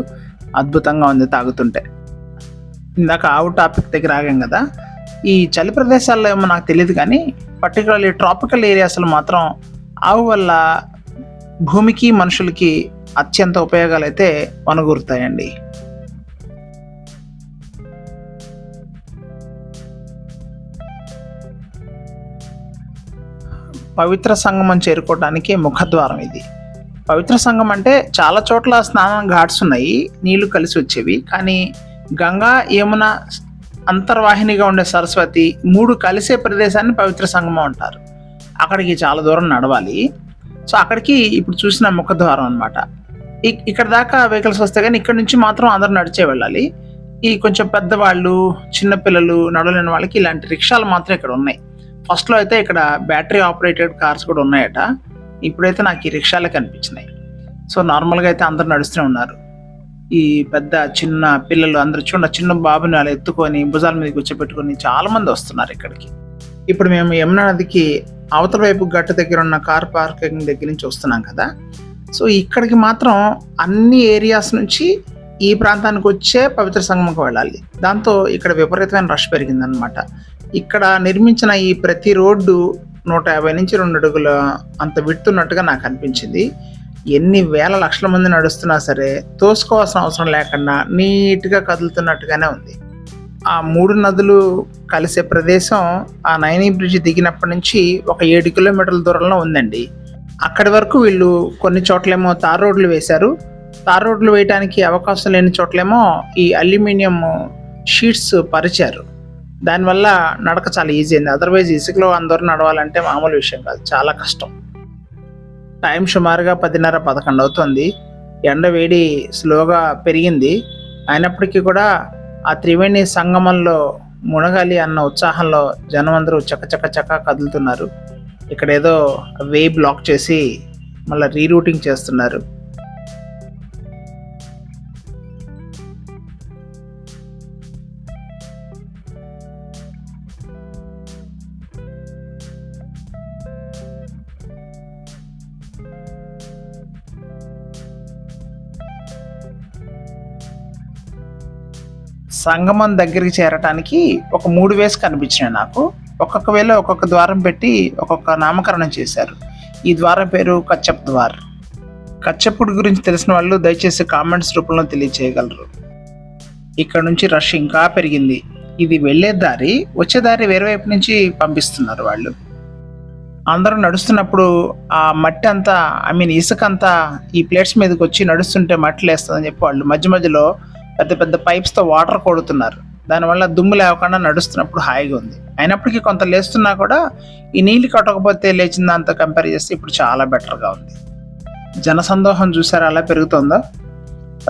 అద్భుతంగా ఉంది తాగుతుంటే. ఇందాక ఆవు టాపిక్ దగ్గర ఆగాం కదా, ఈ చలి ప్రదేశాల్లో ఏమో నాకు తెలియదు కానీ పర్టికులర్లీ ట్రాపికల్ ఏరియాస్లో మాత్రం ఆవు వల్ల భూమికి, మనుషులకి అత్యంత ఉపయోగాలు అయితే వనగూరుతాయండి. పవిత్ర సంగమం చేరుకోవడానికి ముఖద్వారం ఇది. పవిత్ర సంగమం అంటే చాలా చోట్ల స్నానం ఘాట్స్ ఉన్నాయి, నీళ్లు కలిసి వచ్చేవి. కానీ గంగా, యమున అంతర్వాహినిగా ఉండే సరస్వతి 3 కలిసే ప్రదేశాన్ని పవిత్ర సంగమం అంటారు. అక్కడికి చాలా దూరం నడవాలి. సో అక్కడికి ఇప్పుడు చూసిన ముఖద్వారం అనమాట. ఇక్కడ దాకా వెహికల్స్ వస్తే కానీ ఇక్కడ నుంచి మాత్రం అందరూ నడిచే వెళ్ళాలి. ఈ కొంచెం పెద్దవాళ్ళు, చిన్నపిల్లలు, నడవలేని వాళ్ళకి ఇలాంటి రిక్షాలు మాత్రం ఇక్కడ ఉన్నాయి. ఫస్ట్లో అయితే ఇక్కడ బ్యాటరీ ఆపరేటెడ్ కార్స్ కూడా ఉన్నాయట. ఇప్పుడైతే నాకు ఈ రిక్షాలే కనిపించినాయి. సో నార్మల్గా అయితే అందరూ నడుస్తూనే ఉన్నారు. ఈ పెద్ద చిన్న పిల్లలు అందరూ చిన్న బాబుని అలా ఎత్తుకొని భుజాల మీద కూర్చోబెట్టుకొని చాలా మంది వస్తున్నారు ఇక్కడికి. ఇప్పుడు మేము యమునా నదికి అవతల వైపు గట్టు దగ్గర ఉన్న కార్ పార్కింగ్ దగ్గర నుంచి వస్తున్నాం కదా. సో ఇక్కడికి మాత్రం అన్ని ఏరియాస్ నుంచి ఈ ప్రాంతానికి వచ్చే పవిత్ర సంగమంకి వెళ్ళాలి. దాంతో ఇక్కడ విపరీతమైన రష్ పెరిగిందనమాట. ఇక్కడ నిర్మించిన ఈ ప్రతి రోడ్డు 150 నుంచి 2 అడుగుల అంత విడుతున్నట్టుగా నాకు అనిపించింది. ఎన్ని వేల లక్షల మంది నడుస్తున్నా సరే తోసుకోవాల్సిన అవసరం లేకుండా నీట్గా కదులుతున్నట్టుగానే ఉంది. ఆ 3 నదులు కలిసే ప్రదేశం ఆ నైనీ బ్రిడ్జ్ దిగినప్పటి నుంచి ఒక 7 కిలోమీటర్ల దూరంలో ఉందండి. అక్కడి వరకు వీళ్ళు కొన్ని చోట్లేమో తార్ రోడ్లు వేశారు. తార్ రోడ్లు వేయడానికి అవకాశం లేని చోట్లేమో ఈ అల్యూమినియం షీట్స్ పరిచారు. దానివల్ల నడక చాలా ఈజీ అయింది. అదర్వైజ్ ఇసుకలో అందరూ నడవాలంటే మామూలు విషయం కాదు, చాలా కష్టం. టైం సుమారుగా 10:30-11 అవుతుంది. ఎండ వేడి స్లోగా పెరిగింది. అయినప్పటికీ కూడా ఆ త్రివేణి సంగమంలో మునగాలి అన్న ఉత్సాహంలో జనం అందరూ చక్క కదులుతున్నారు. ఇక్కడ ఏదో వే బ్లాక్ చేసి మళ్ళీ రీరూటింగ్ చేస్తున్నారు. సంగమం దగ్గరికి చేరటానికి ఒక 3 వేస్ కనిపించినాయి నాకు. ఒక్కొక్క వేలో ఒక్కొక్క ద్వారం పెట్టి ఒక్కొక్క నామకరణం చేశారు. ఈ ద్వారం పేరు కచ్చప్ ద్వార్. కచ్చప్పుడు గురించి తెలిసిన వాళ్ళు దయచేసి కామెంట్స్ రూపంలో తెలియచేయగలరు. ఇక్కడ నుంచి రష్ ఇంకా పెరిగింది. ఇది వెళ్ళే దారి, వచ్చే దారి వేరే వైపు నుంచి పంపిస్తున్నారు వాళ్ళు. అందరూ నడుస్తున్నప్పుడు ఆ మట్టి అంతా, ఇసుక అంతా ఈ ప్లేట్స్ మీదకి వచ్చి నడుస్తుంటే మట్టి లేస్తుందని చెప్పి వాళ్ళు మధ్యలో పెద్ద పైప్స్తో వాటర్ కొడుతున్నారు. దానివల్ల దుమ్ము లేకుండా నడుస్తున్నప్పుడు హాయిగా ఉంది. అయినప్పటికీ కొంత లేస్తున్నా కూడా ఈ నీళ్ళు కట్టకపోతే లేచిన దాంతో కంపేర్ చేస్తే ఇప్పుడు చాలా బెటర్గా ఉంది. జనసందోహం చూసారా అలా పెరుగుతుందో.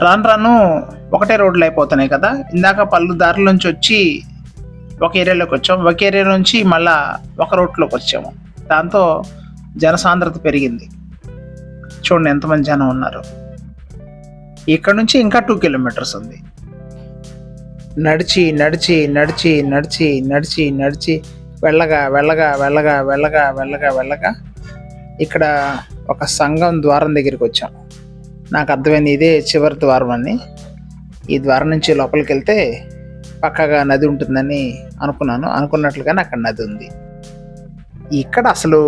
రాను ఒకటే రోడ్లు అయిపోతున్నాయి కదా. ఇందాక పలు దారుల నుంచి వచ్చి ఒక ఏరియాలోకి వచ్చాము, ఒక ఏరియా నుంచి మళ్ళా ఒక రోడ్లోకి వచ్చాము. దాంతో జనసాంద్రత పెరిగింది. చూడండి ఎంతమంది జనం ఉన్నారు. ఇక్కడ నుంచి ఇంకా 2 కిలోమీటర్స్ ఉంది. నడిచి వెళ్ళగా ఇక్కడ ఒక సంఘం ద్వారం దగ్గరికి వచ్చాం. నాకు అర్థమైంది ఇదే చివరి ద్వారం అని. ఈ ద్వారం నుంచి లోపలికి వెళ్తే పక్కగా నది ఉంటుందని అనుకున్నట్లుగానే అక్కడ నది ఉంది. ఇక్కడ అసలు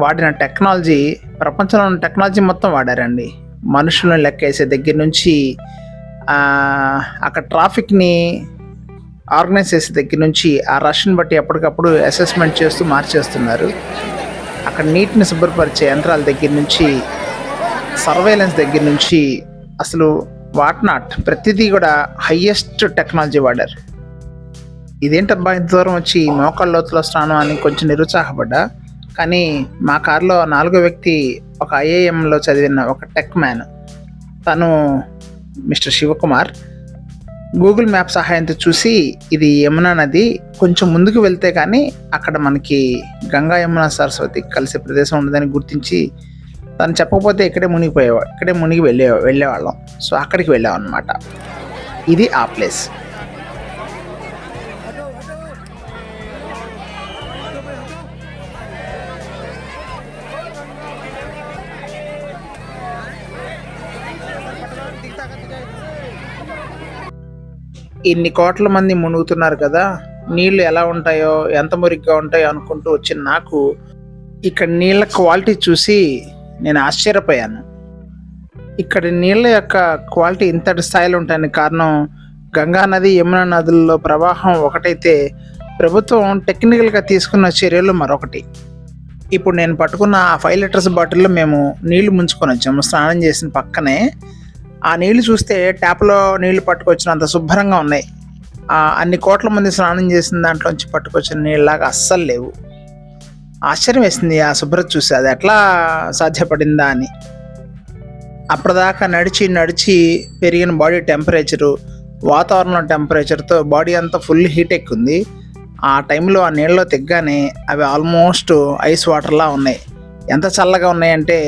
వాడిన టెక్నాలజీ, ప్రపంచంలో ఉన్న టెక్నాలజీ మొత్తం వాడారండి. మనుషులను లెక్కేసే దగ్గర నుంచి అక్కడ ట్రాఫిక్ని ఆర్గనైజ్ చేసే దగ్గర నుంచి ఆ రష్ని బట్టి ఎప్పటికప్పుడు అసెస్మెంట్ చేస్తూ మార్చేస్తున్నారు. అక్కడ నీటిని శుభ్రపరిచే యంత్రాల దగ్గర నుంచి, సర్వేలెన్స్ దగ్గర నుంచి, అసలు వాట్ నాట్ ప్రతిదీ కూడా హయ్యెస్ట్ టెక్నాలజీ వాడారు. ఇదేంటబ్బా ఇంత దూరం వచ్చి మోకాళ్ళ లోతులో స్నానం అని కొంచెం నిరుత్సాహపడ్డా. కానీ మా కారులో 4వ వ్యక్తి ఒక ఐఐఎంలో చదివిన ఒక టెక్ మ్యాన్, తను మిస్టర్ శివకుమార్. గూగుల్ మ్యాప్ సహాయంతో చూసి ఇది యమునా నది, కొంచెం ముందుకు వెళ్తే కానీ అక్కడ మనకి గంగా యమున సరస్వతి కలిసే ప్రదేశం ఉండదని గుర్తించి, తను చెప్పకపోతే ఇక్కడే మునిగి వెళ్ళేవాళ్ళం. సో అక్కడికి వెళ్ళాం అన్నమాట. ఇది ఆ ప్లేస్. ఇన్ని కోట్ల మంది మునుగుతున్నారు కదా, నీళ్ళు ఎలా ఉంటాయో, ఎంత మురిగ్గా ఉంటాయో అనుకుంటూ వచ్చిన నాకు ఇక్కడ నీళ్ళ క్వాలిటీ చూసి నేను ఆశ్చర్యపోయాను. ఇక్కడ నీళ్ళ యొక్క క్వాలిటీ ఇంతటి స్థాయిలో ఉంటాయని కారణం గంగా నది, యమునా నదుల్లో ప్రవాహం ఒకటైతే ప్రభుత్వం టెక్నికల్గా తీసుకున్న చర్యలు మరొకటి. ఇప్పుడు నేను పట్టుకున్న ఆ 5 లీటర్స్ బాటిల్లో మేము నీళ్లు ముంచుకొని వచ్చాము స్నానం చేసిన పక్కనే. ఆ నీళ్లు చూస్తే ట్యాప్లో నీళ్లు పట్టుకొచ్చినంత శుభ్రంగా ఉన్నాయి. అన్ని కోట్ల మంది స్నానం చేసిన దాంట్లోంచి పట్టుకొచ్చిన నీళ్ళలాగా అస్సలు లేవు. ఆశ్చర్యం వేసింది ఆ శుభ్రత చూసి, అది ఎట్లా సాధ్యపడిందా అని. అప్పటిదాకా నడిచి పెరిగిన బాడీ టెంపరేచరు, వాతావరణం టెంపరేచర్తో బాడీ అంతా ఫుల్ హీట్ ఎక్కుంది. ఆ టైంలో ఆ నీళ్ళలో తెగ్గానే అవి ఆల్మోస్ట్ ఐస్ వాటర్లా ఉన్నాయి. ఎంత చల్లగా ఉన్నాయంటే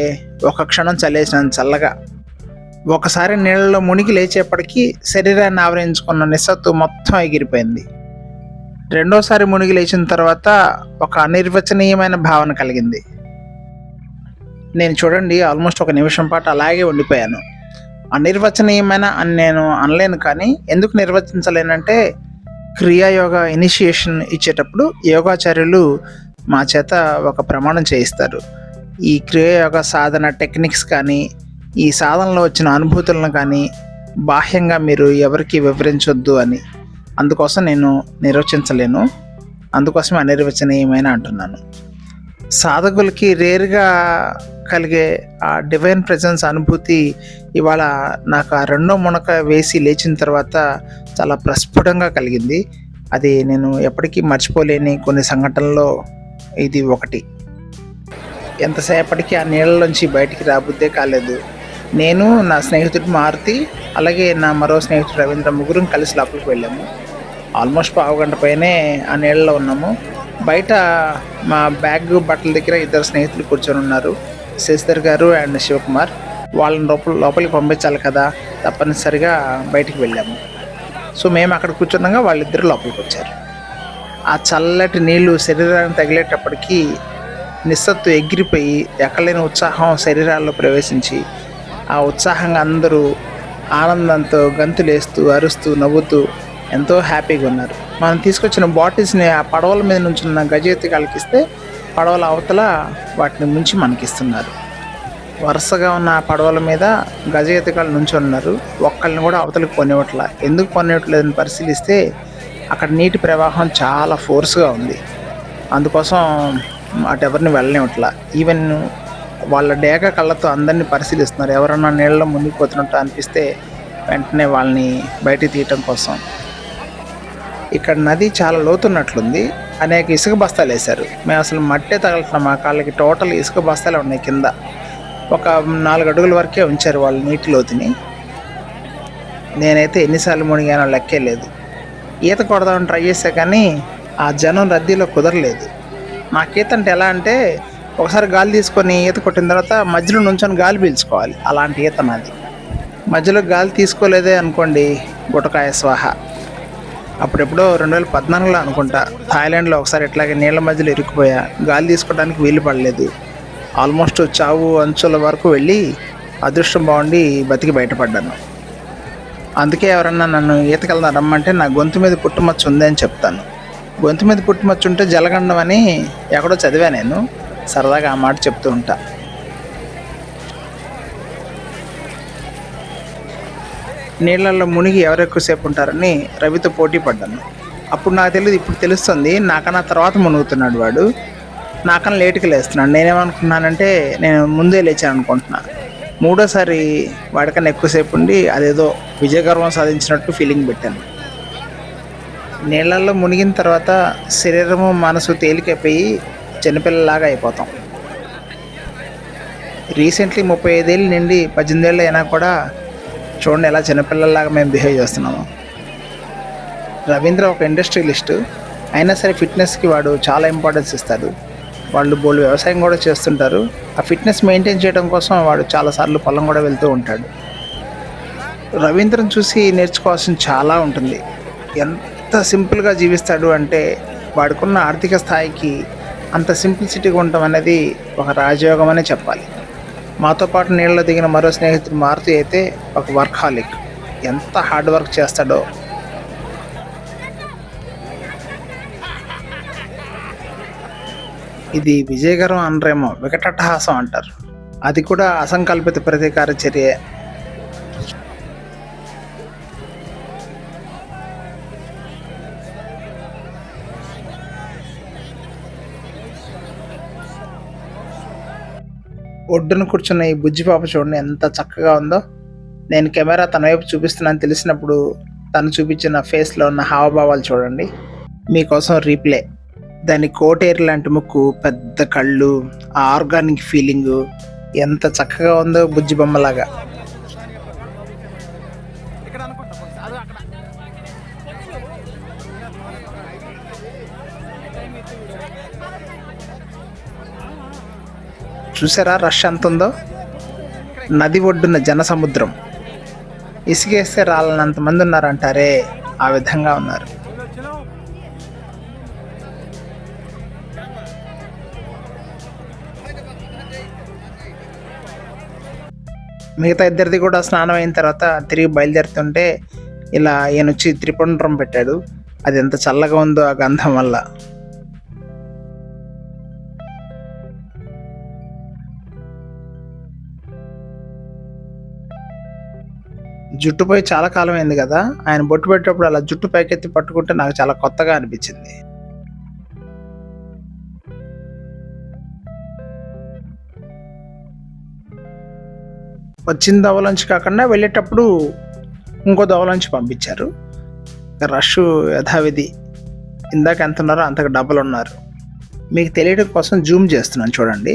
ఒక క్షణం చల్లేసినంత చల్లగా. ఒకసారి నీళ్ళలో మునిగి లేచేపటికి శరీరాన్ని ఆవరించుకున్న నిస్సత్తు మొత్తం ఎగిరిపోయింది. రెండోసారి మునిగి లేచిన తర్వాత ఒక అనిర్వచనీయమైన భావన కలిగింది. నేను చూడండి ఆల్మోస్ట్ 1 నిమిషం పాటు అలాగే ఉండిపోయాను. అనిర్వచనీయమైన అని నేను అనలేను, కానీ ఎందుకు నిర్వచించలేనంటే క్రియాయోగా ఇనిషియేషన్ ఇచ్చేటప్పుడు యోగాచార్యులు మా చేత ఒక ప్రమాణం చేయిస్తారు. ఈ క్రియాయోగ సాధన టెక్నిక్స్ కానీ, ఈ సాధనలో వచ్చిన అనుభూతులను కానీ బాహ్యంగా మీరు ఎవరికి వివరించొద్దు అని. అందుకోసం నేను నిర్వచించలేను, అందుకోసం అనిర్వచనీయమైన అంటున్నాను. సాధకులకి రేరుగా కలిగే ఆ డివైన్ ప్రెజెన్స్ అనుభూతి ఇవాళ నాకు ఆ 2వ మునక వేసి లేచిన తర్వాత చాలా ప్రస్ఫుటంగా కలిగింది. అది నేను ఎప్పటికీ మర్చిపోలేని కొన్ని సంఘటనల్లో ఇది ఒకటి. ఎంతసేపటికి ఆ నీళ్ళలోంచి బయటికి రాబుద్దే కాలేదు. నేను, నా స్నేహితుడు మారుతి, అలాగే నా మరో స్నేహితుడు రవీంద్ర, ముగ్గురం కలిసి లోపలికి వెళ్ళాము. ఆల్మోస్ట్ 1/2 గంట పైనే ఆ నీళ్ళలో ఉన్నాము. బయట మా బ్యాగ్ బట్టల దగ్గర 2 స్నేహితులు కూర్చొని ఉన్నారు, శశిధర్ గారు అండ్ శివకుమార్. వాళ్ళని లోపలికి పంపించాలి కదా, తప్పనిసరిగా బయటికి వెళ్ళాము. సో మేము అక్కడ కూర్చున్నాగా వాళ్ళిద్దరు లోపలికి వచ్చారు. ఆ చల్లటి నీళ్లు శరీరానికి తగిలేటప్పటికీ నిస్సత్తు ఎగిరిపోయి ఎక్కలేని ఉత్సాహం శరీరాల్లో ప్రవేశించి, ఆ ఉత్సాహంగా అందరూ ఆనందంతో గంతులేస్తూ, అరుస్తూ, నవ్వుతూ ఎంతో హ్యాపీగా ఉన్నారు. మనం తీసుకొచ్చిన బాటిల్స్ని ఆ పడవల మీద నుంచున్న గజెత్తికాళ్ళకి ఇస్తే పడవల అవతల వాటిని ముంచి మనకిస్తున్నారు. వరుసగా ఉన్న ఆ పడవల మీద గజెత్తికాళ్ళు నుంచి ఉన్నారు. ఒక్కళ్ళని కూడా అవతలకు కొనివ్వట్లా. ఎందుకు కొనివ్వట్లేదని పరిశీలిస్తే అక్కడ నీటి ప్రవాహం చాలా ఫోర్స్గా ఉంది. అందుకోసం అటెవరిని వెళ్ళనివ్వట్లా. ఈవెన్ వాళ్ళ డేగ కళ్ళతో అందరినీ పరిశీలిస్తున్నారు. ఎవరన్నా నీళ్ళలో మునిగిపోతున్నట్టు అనిపిస్తే వెంటనే వాళ్ళని బయటికి తీయటం కోసం. ఇక్కడ నది చాలా లోతున్నట్లుంది. అనేక ఇసుక బస్తాలు వేశారు. మేము అసలు మట్టే తగలుతున్నాం. మా కాళ్ళకి టోటల్ ఇసుక బస్తాలు ఉన్నాయి. కింద ఒక 4 అడుగుల వరకే ఉంచారు వాళ్ళు నీటి లోతుని. నేనైతే ఎన్నిసార్లు మునిగానో లెక్కే లేదు. ఈత కొడదామని ట్రై చేసా కానీ ఆ జనం రద్దీలో కుదరలేదు. నాకు ఈత అంటే ఎలా అంటే, ఒకసారి గాలి తీసుకొని ఈత కొట్టిన తర్వాత మధ్యలో నుంచొని గాలి పీల్చుకోవాలి. అలాంటి ఈత నాది. మధ్యలో గాలి తీసుకోలేదే అనుకోండి, గుటకాయ స్వాహ. అప్పుడెప్పుడో 2014లో అనుకుంటా, థాయిలాండ్లో ఒకసారి ఇట్లాగే నీళ్ళ మధ్యలో ఇరుక్కుపోయా. గాలి తీసుకోవడానికి వీలు పడలేదు. ఆల్మోస్ట్ చావు అంచుల వరకు వెళ్ళి అదృష్టం బాగుండి బతికి బయటపడ్డాను. అందుకే ఎవరన్నా నన్ను ఈతకెళ్దాం రమ్మంటే నా గొంతు మీద పుట్టుమచ్చ ఉంది అని చెప్తాను. గొంతు మీద పుట్టుమచ్చ ఉంటే జలగండం అని ఎక్కడో చదివా నేను. సరదాగా ఆ మాట చెప్తూ ఉంటా. నీళ్ళల్లో మునిగి ఎవరు ఎక్కువసేపు ఉంటారని రవితో పోటీ పడ్డాను. అప్పుడు నాకు తెలియదు, ఇప్పుడు తెలుస్తుంది. నాకన్నా తర్వాత మునుగుతున్నాడు వాడు, నాకన్నా లేటుగా లేస్తున్నాడు. నేనేమనుకున్నానంటే నేను ముందే లేచాను అనుకుంటున్నా. మూడోసారి వాడికన్నా ఎక్కువసేపు ఉండి అదేదో విజయగర్వం సాధించినట్టు ఫీలింగ్ పెట్టాను. నీళ్ళల్లో మునిగిన తర్వాత శరీరము మనసు తేలికైపోయి చిన్నపిల్లలాగా అయిపోతాం. రీసెంట్లీ 35 ఏళ్ళు నిండి 18 ఏళ్ళు అయినా కూడా చూడండి ఎలా చిన్నపిల్లల్లాగా మేము బిహేవ్ చేస్తున్నాము. రవీంద్ర ఒక ఇండస్ట్రియలిస్టు అయినా సరే ఫిట్నెస్కి వాడు చాలా ఇంపార్టెన్స్ ఇస్తాడు. వాళ్ళు బోల్డ్ వ్యవసాయం కూడా చేస్తుంటారు. ఆ ఫిట్నెస్ మెయింటైన్ చేయడం కోసం వాడు చాలాసార్లు పొలం కూడా వెళ్తూ ఉంటాడు. రవీంద్రను చూసి నేర్చుకోవాల్సిన చాలా ఉంటుంది. ఎంత సింపుల్గా జీవిస్తాడు అంటే వాడుకున్న ఆర్థిక స్థాయికి అంత సింప్లిసిటీగా ఉండటం అనేది ఒక రాజయోగం అనే చెప్పాలి. మాతో పాటు నీళ్ళలో దిగిన మరో స్నేహితుడు మారుతి అయితే ఒక వర్క్హాలిక్. ఎంత హార్డ్ వర్క్ చేస్తాడో. ఇది విజయగర్వం అనరేమో, వికటట్టహాసం అంటారు. అది కూడా అసంకల్పిత ప్రతీకార చర్య. ఒడ్డున కూర్చున్న ఈ బుజ్జి పాప చూడండి ఎంత చక్కగా ఉందో. నేను కెమెరా తన వైపు చూపిస్తున్నాను తెలిసినప్పుడు తను చూపించిన ఫేస్లో ఉన్న హావభావాలు చూడండి. మీకోసం రీప్లే. దాని కోటేరు లాంటి ముక్కు, పెద్ద కళ్ళు, ఆ ఆర్గానిక్ ఫీలింగు ఎంత చక్కగా ఉందో బుజ్జి బొమ్మలాగా. చూసారా రష్ ఎంత ఉందో. నది ఒడ్డున జనసముద్రం. ఇసుకేస్తే రాలనంతమంది ఉన్నారంటారే, ఆ విధంగా ఉన్నారు. మిగతా ఇద్దరిది కూడా స్నానం అయిన తర్వాత తిరిగి బయలుదేరుతుంటే ఇలా ఈయనొచ్చి త్రిపుండ్రం పెట్టాడు. అది ఎంత చల్లగా ఉందో ఆ గంధం వల్ల. జుట్టుపై చాలా కాలం అయింది కదా, ఆయన బొట్టు పెట్టేటప్పుడు అలా జుట్టు పైకెత్తి పట్టుకుంటే నాకు చాలా కొత్తగా అనిపించింది. వచ్చిన దవలోంచి కాకుండా వెళ్ళేటప్పుడు ఇంకో దవలోంచి పంపించారు. రష్ యథావిధి. ఇందాక ఎంత ఉన్నారో అంతకు డబల్ ఉన్నారు. మీకు తెలియడం కోసం జూమ్ చేస్తున్నాను చూడండి.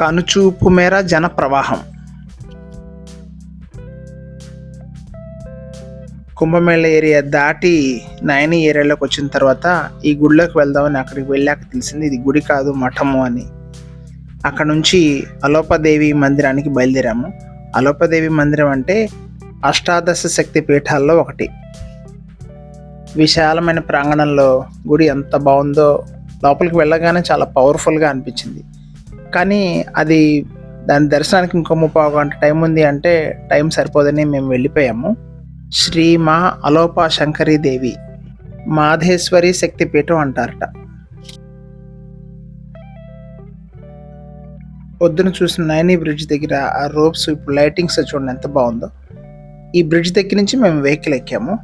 కనుచూపు మేర జన ప్రవాహం. కుంభమేళ ఏరియా దాటి నయని ఏరియాలోకి వచ్చిన తర్వాత ఈ గుడిలోకి వెళ్దామని అక్కడికి వెళ్ళాక తెలిసింది ఇది గుడి కాదు మఠము అని. అక్కడ నుంచి అలోపదేవి మందిరానికి బయలుదేరాము. అలోపదేవి మందిరం అంటే అష్టాదశ శక్తి పీఠాల్లో ఒకటి. విశాలమైన ప్రాంగణంలో గుడి ఎంత బాగుందో. లోపలికి వెళ్ళగానే చాలా పవర్ఫుల్గా అనిపించింది. కానీ అది దాని దర్శనానికి ఇంకో 3 గంట టైం ఉంది అంటే టైం సరిపోదని మేము వెళ్ళిపోయాము. శ్రీ మా అలోప శంకరీదేవి మాధేశ్వరి శక్తిపీఠం అంటారట. పొద్దున చూసిన నైని బ్రిడ్జ్ దగ్గర ఆ రోప్స్ ఇప్పుడు లైటింగ్స్ చూడండి ఎంత బాగుందో. ఈ బ్రిడ్జ్ దగ్గర నుంచి మేము వెహికల్ ఎక్కాము.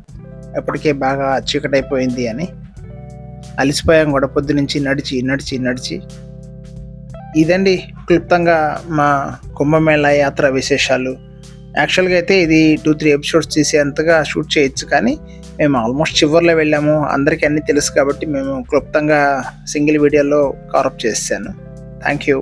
ఎప్పటికే బాగా చీకటైపోయింది అని అలిసిపోయాం కూడా పొద్దునుంచి నడిచి నడిచి నడిచి. ఇదండి క్లుప్తంగా మా కుంభమేళా యాత్ర విశేషాలు. యాక్చువల్గా అయితే ఇది 2-3 ఎపిసోడ్స్ తీసేంతగా షూట్ చేయొచ్చు, కానీ మేము ఆల్మోస్ట్ చివర్లో వెళ్ళాము. అందరికీ అన్నీ తెలుసు కాబట్టి మేము క్లుప్తంగా సింగిల్ వీడియోలో కవరప్ చేశాను. Thank you.